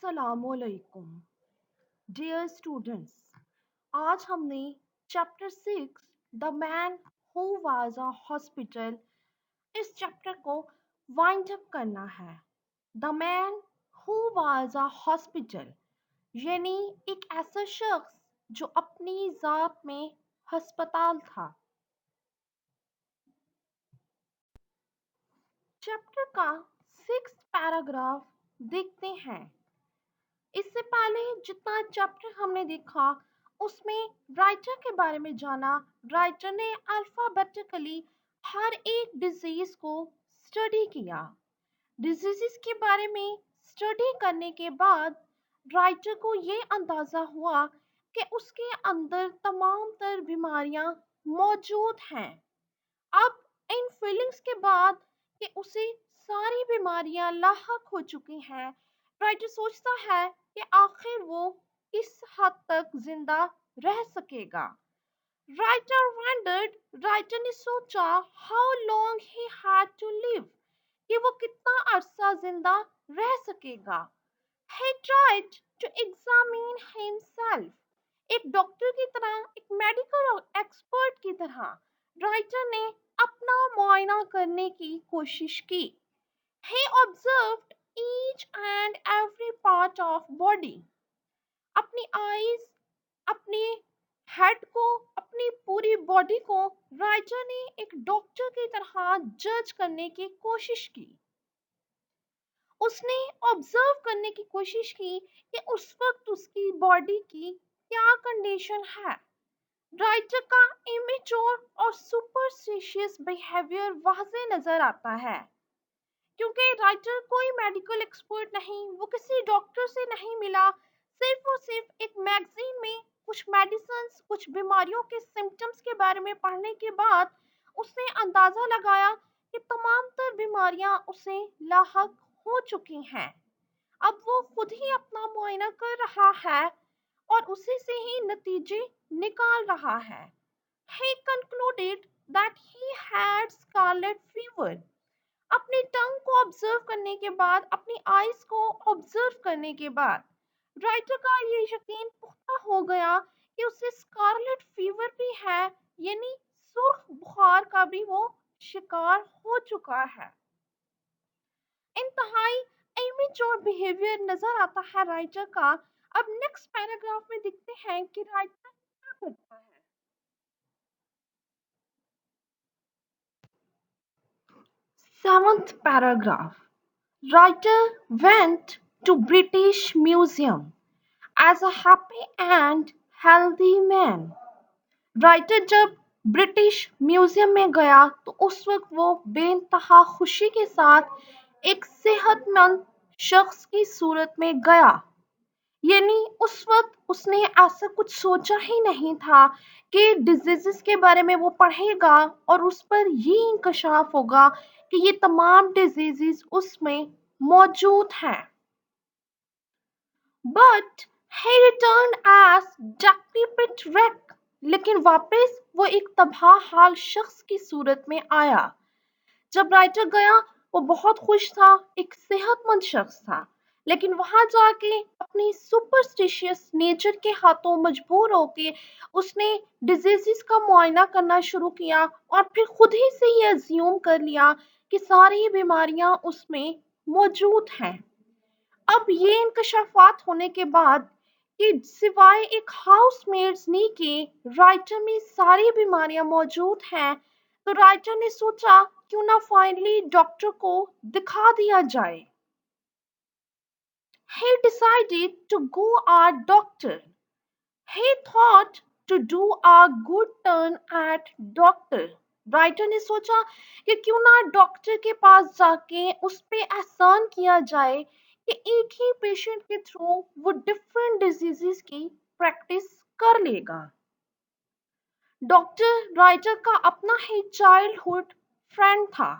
अस्सलामु अलैकुम dear students. आज हमने chapter 6 the man who was a hospital इस चैप्टर को वाइंड अप करना है। The man who was a hospital यानी एक ऐसा शख्स जो अपनी जात में हस्पताल था। चैप्टर का 6th पैराग्राफ देखते हैं। इससे पहले जितना चैप्टर हमने देखा उसमें राइटर के बारे में जाना। राइटर ने अल्फाबेटिकली हर एक डिजीज को स्टडी किया। डिजीजेस के बारे में स्टडी करने के बाद राइटर को ये अंदाजा हुआ कि उसके अंदर तमाम तर बीमारियां मौजूद हैं। अब इन फीलिंग्स के बाद कि उसे सारी बीमारियां लाहक हो चुकी हैं, राइटर सोचता है कि आखिर वो किस हद तक जिंदा रह सकेगा। राइटर ने सोचा how long he had to live, कि वो कितना अरसा जिंदा रह सकेगा। He tried to examine himself. एक डॉक्टर की तरह, एक मेडिकल एक्सपर्ट की तरह राइटर ने अपना मुआयना करने की कोशिश की। He observed each and every part of body. अपनी आईज, अपने हेड को, अपनी पूरी बॉडी को राइटर ने एक डॉक्टर की तरह जज करने की कोशिश की। उसने ऑब्जर्व करने की कोशिश की कि उस वक्त उसकी बॉडी की क्या कंडीशन है। राइटर का इमेच्योर और सुपरस्टिशियस बिहेवियर वाज़े नजर आता है, क्योंकि राइटर कोई मेडिकल एक्सपर्ट नहीं, वो किसी डॉक्टर से नहीं मिला। सिर्फ और सिर्फ एक मैगजीन में कुछ मेडिसिन, कुछ बीमारियों के सिम्टम्स के बारे में पढ़ने के बाद उसने अंदाजा लगाया कि तमाम तर बीमारियां उसे लाहक हो चुकी हैं। अब वो खुद ही अपना मुआयना कर रहा है और उसी से ही नतीजे निकाल रहा है। He concluded that he had scarlet fever. अपनी टंग को ऑब्जर्व करने के बाद, अपनी आईज को ऑब्जर्व करने के बाद राइटर का ये यकीन पुख्ता हो गया कि उसे स्कारलेट फीवर भी है, यानी सुर्ख बुखार का भी वो शिकार हो चुका है। इंतहाई इमेच्योर बिहेवियर नजर आता है राइटर का। अब नेक्स्ट पैराग्राफ में देखते हैं कि राइटर क्या करता है। 7th paragraph. Writer went to British Museum as a happy and healthy man. Writer जब ब्रिटिश म्यूजियम में गया तो उस वक्त वो बेइंतहा खुशी के साथ एक सेहतमंद शख्स की सूरत में गया। यानी उस वक्त उसने ऐसा कुछ सोचा ही नहीं था कि डिजीजेस के बारे में वो पढ़ेगा और उस पर ये इंकशाफ होगा कि ये तमाम डिजीजेस उसमें मौजूद हैं। But he returned as decrepit wreck. लेकिन वापस वो एक तबाह हाल शख्स की सूरत में आया। जब राइटर गया वो बहुत खुश था, एक सेहतमंद शख्स था, लेकिन वहां जाके अपनी सुपरस्टिशियस नेचर के हाथों मजबूर होके उसने डिजीजेस का मुआयना करना शुरू किया और फिर खुद ही से ये अज्यूम कर लिया कि सारी बीमारियां उसमें मौजूद हैं। अब ये इंकशाफात होने के बाद कि सिवाय एक हाउसमेड्स के राइटर में सारी बीमारियां मौजूद हैं, तो राइटर ने सोचा क्यों ना फाइनली डॉक्टर को दिखा दिया जाए। He decided to go a doctor. He thought to do a good turn at doctor. Writer ने सोचा कि क्यों ना डॉक्टर के पास जाके उस पे एहसान किया जाए कि एक ही पेशेंट के थ्रू वो डिफरेंट डिजीजेस की प्रैक्टिस कर लेगा। डॉक्टर राइटर का अपना ही चाइल्डहुड फ्रेंड था।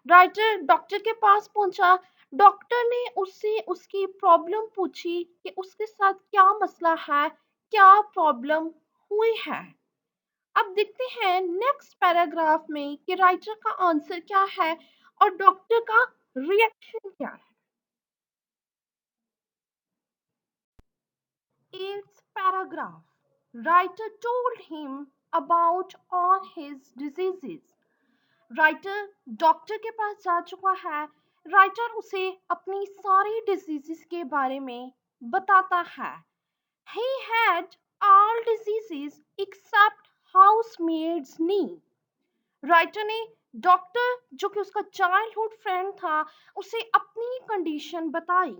राइटर डॉक्टर के पास पहुंचा। डॉक्टर ने उससे उसकी प्रॉब्लम पूछी कि उसके साथ क्या मसला है, क्या प्रॉब्लम हुई है। अब देखते हैं नेक्स्ट पैराग्राफ में कि राइटर का आंसर क्या है और डॉक्टर का रिएक्शन क्या है। 8th paragraph. Writer told him about all his diseases. Writer doctor के पास जा चुका है. राइटर उसे अपनी सारी डिजीजेस के बारे में बताता है. He had all diseases except housemaid's knee. Writer ने डॉक्टर जो कि उसका चाइल्डहुड फ्रेंड था उसे अपनी कंडीशन बताई.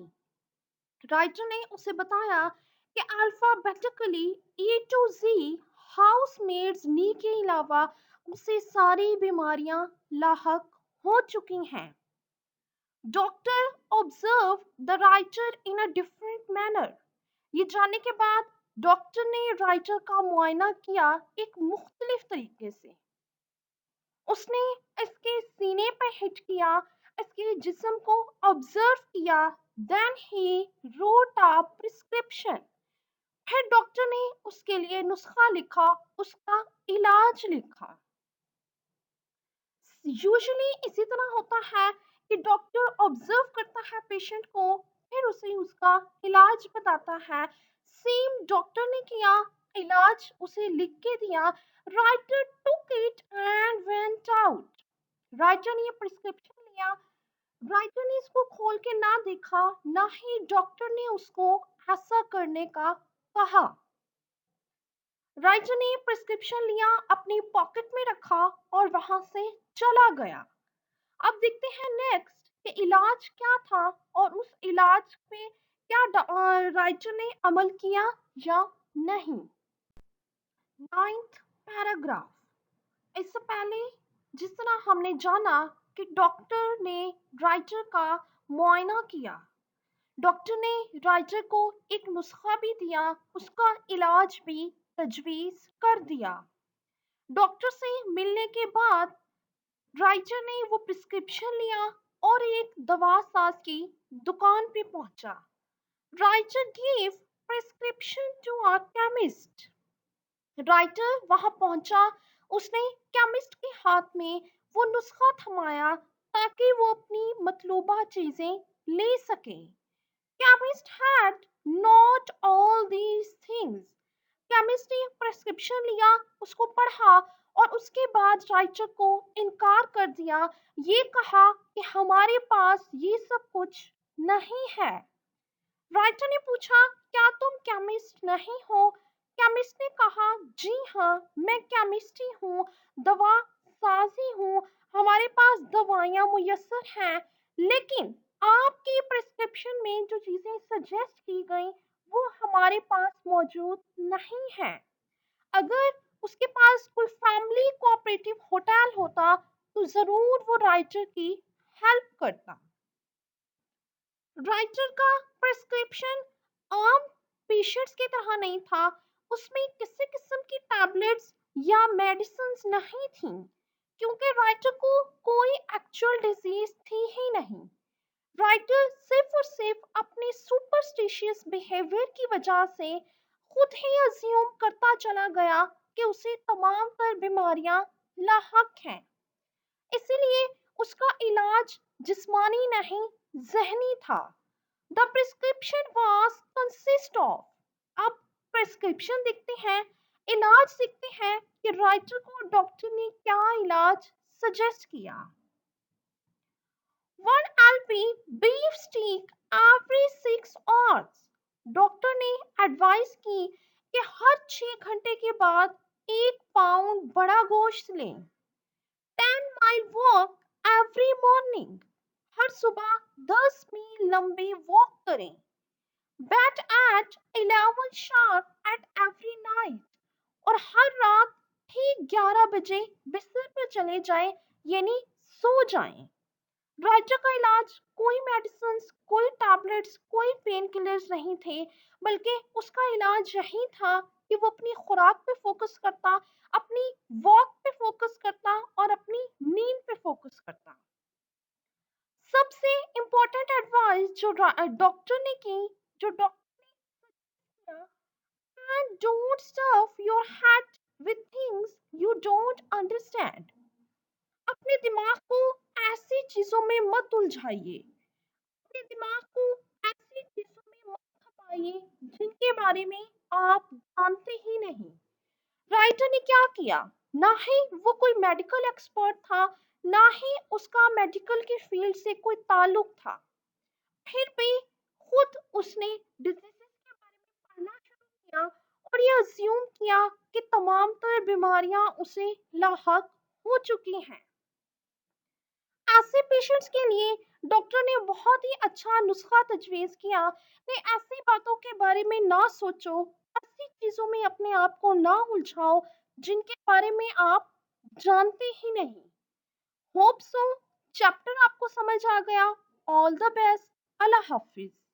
राइटर ने उसे बताया कि अल्फाबेटिकली ए टू जी हाउसमेड्स नी के अलावा उसे सारी बीमारियां लाहक हो चुकी हैं. Doctor observe the writer in a different manner. ये जानने के बाद डॉक्टर ने राइटर का मुआयना किया एक मुख्तलिफ तरीके से. उसने इसके सीने पर हिट किया, इसके जिस्म को ऑब्जर्व किया. Then he wrote a prescription. फिर डॉक्टर ने उसके लिए नुस्खा लिखा, उसका इलाज लिखा. यूजुअली इसी तरह होता है कि डॉक्टर ऑब्जर्व करता है पेशेंट को, फिर उसे उसका इलाज बताता है. सेम डॉक्टर ने किया, इलाज उसे लिख के दिया. Writer took it and went out. Writer ने ये प्रिस्क्रिप्शन लिया. राइटर ने इसको खोल के ना देखा, ना ही डॉक्टर ने उसको ऐसा करने का कहा. राइटर ने प्रिस्क्रिप्शन लिया, अपनी पॉकेट में रखा और वहां से चला गया. अब देखते हैं नेक्स्ट कि इलाज क्या था और उस इलाज पे क्या राइटर ने अमल किया या नहीं. 9th paragraph. इससे पहले जिस तरह हमने जाना कि डॉक्टर ने राइटर का मुआयना किया, डॉक्टर ने राइटर को एक नुस्खा भी दिया, उसका इलाज भी तजवीज कर दिया. डॉक्टर से मिलने के बाद राइटर ने वो प्रिस्क्रिप्शन लिया और एक दवा साज की दुकान पे पहुंचा. Writer give prescription to a chemist. Writer वहां पहुंचा, उसने केमिस्ट के हाथ में वो नुस्खा थमाया ताकि वो अपनी मतलूबा चीजें ले सके. Chemist had not all these things. Chemist ने प्रेस्क्रिप्शन लिया, उसको पढ़ा और उसके बाद राइटर को इनकार कर दिया. ये कहा कि हमारे पास ये सब कुछ नहीं है. राइटर ने पूछा, क्या तुम केमिस्ट नहीं हो? केमिस्ट ने कहा, जी हाँ, मैं केमिस्ट ही हूँ, दवा साजी हूँ, हमारे पास दवाइयाँ मुयस्सर हैं, लेकिन आपकी प्रिस्क्रिप्शन में जो चीजें सजेस्ट की गई वो हमारे पास मौजूद नहीं है. अगर उसके पास कोई फैमिली कोऑपरेटिव होटल होता तो जरूर वो राइटर की हेल्प करता. राइटर का प्रिस्क्रिप्शन आम पेशेंट्स की तरह नहीं था. उसमें किसी किस्म की टैबलेट्स या मेडिसिन्स नहीं थी, क्योंकि राइटर को कोई एक्चुअल डिजीज थी ही नहीं. राइटर सिर्फ और सिर्फ अपने सुपरस्टिशियस बिहेवियर की वजह से खुद ही अज्यूम करता चला गया कि उसे तमाम तर बीमारियां लाहक हैं. इसीलिए उसका इलाज जिस्मानी नहीं जहनी था. The prescription was consist of. अब प्रिस्क्रिप्शन देखते हैं, इलाज देखते हैं कि राइटर को डॉक्टर ने क्या इलाज सजेस्ट किया. 1 LP beef steak every 6 hours. Doctor ने एडवाइस की कि हर 6 घंटे के बाद 1 पाउंड बड़ा गोश्त लें. 10 mile walk every morning. हर सुबह 10 मील लंबी वॉक करें. Bed at 11 sharp at every night. और हर रात ठीक 11 बजे बिस्तर पर चले जाएं, यानी सो जाएं. राइटर का इलाज कोई मेडिसिन, कोई टैबलेट्स, कोई पेन किलर्स नहीं थे, बल्कि उसका इलाज यही था कि वो अपनी खुराक पे फोकस करता, अपनी वॉक पे फोकस करता और अपनी नींद पे फोकस करता. सबसे इम्पोर्टेंट एडवाइस जो डॉक्टर ने की, जो डॉक्टर ने किया, and don't stuff your head with things you don't understand. अपने दिमाग को ऐसी चीजों में मत उलझाइए, अपने दिमाग को ऐसी चीजों में मत खपाइए जिनके بارے میں آپ جانتے ہی نہیں۔ رائٹر نے کیا کیا؟ نہ ہی وہ کوئی میڈیکل ایکسپرٹ تھا، نہ ہی اس کا میڈیکل کی فیلڈ سے کوئی تعلق تھا، پھر بھی خود اس نے ڈیزیزز کے بارے میں پڑھنا شروع کیا اور یہ ازیوم کیا کہ تمام تر بیماریاں اسے لاحق ہو چکی ہیں۔ ایسے پیشنٹس کے لیے ڈاکٹر نے بہت ہی اچھا نسخہ تجویز کیا کہ ایسی باتوں کے بارے میں نہ سوچو، ایسی چیزوں میں اپنے آپ کو نہ الجھاؤ جن کے بارے میں آپ جانتے ہی نہیں۔ ہوپ سو چیپٹر آپ کو سمجھ آ گیا۔ آل دا بیسٹ۔ اللہ حافظ۔